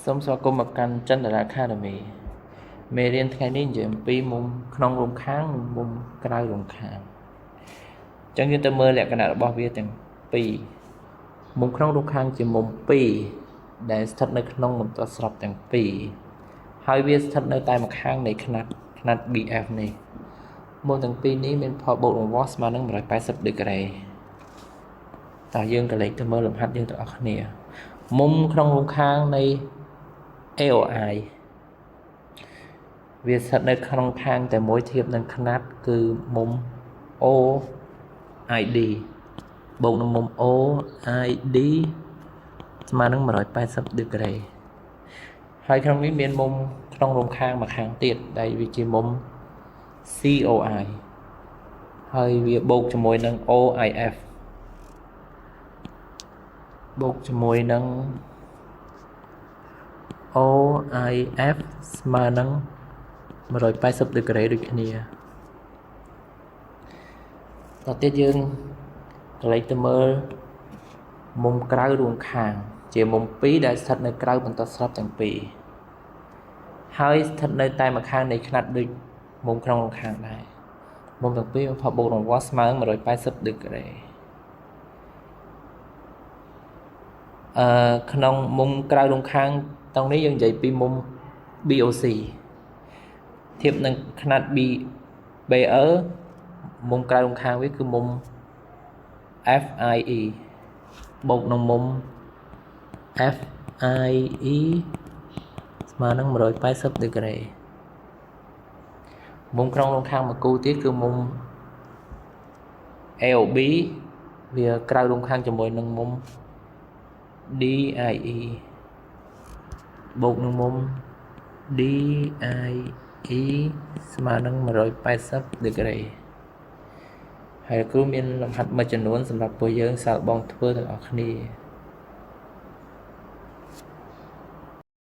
សូមស្វាគមន៍មកកាន់ចិនតារា Academy មេរៀនថ្ងៃនេះនិយាយអំពីមុំក្នុងរំខាងនិងមុំក្រៅរំខាងអញ្ចឹងយើងទៅមើលលក្ខណៈរបស់វាទាំងពីរមុំក្នុងរំខាងជាមុំ2ដែលស្ថិតនៅក្នុងបន្ទាត់ស្រាប់ទាំងពីរហើយវាស្ថិតនៅតែម្ខាងនៃខ្នាត BF នេះមុំទាំងពីរនេះមានផលបូករង្វាស់ស្មើនឹង180ដឺក្រេតើយើងក៏លេខទៅមើលលំហាត់យើងទាំងអស់គ្នាមុំក្នុងរំខាងនៃ AOI វាស្ថិតនៅក្នុងខាងតែមួយធៀបនឹងខ្នាតគឺមុំ OID បូកនឹងមុំ OID ស្មើនឹង180ដឺក្រេហើយក្នុងនេះមានមុំក្នុងរំខាងមួយខាងទៀតដែលវាជាមុំ COI ហើយវាបូកជាមួយនឹង OIF បូកជាមួយនឹង OIF ស្មើនឹង180ដឺក្រេដូចគ្នាតទៅទៀតយើងកលេចទៅមើលមុំក្រៅរំខាងជាមុំ2ដែលស្ថិតនៅក្រៅបន្ទាត់ស្រាប់ទាំងពីរហើយស្ថិតនៅតែម្ខាងនៃខ្នាតដូចមុំក្នុងរំខាងដែរមុំទាំងពីរមានផលបូករង្វាស់ស្មើនឹង180ដឺក្រេក្នុងមុំក្រៅរំខាងតង់នេះយើងនិយាយពីមុំ BOC ធៀបនឹងខ្នាត BR មុំក្រៅរំខាងវាគឺមុំ FIE បូកនឹងមុំ FIE ស្មើនឹង180ដឺក្រេមុំក្នុងរំខាងមួយគូទៀតគឺមុំ AOB វាក្រៅរំខាងជាមួយនឹងមុំ DIE បូកនឹងមុំ DIE ស្មើនឹង180ដឺក្រេហើយគ្រូមានលំហាត់មួយចំនួនសម្រាប់ពួកយើងសាកល្បងធ្វើទាំងអស់គ្នា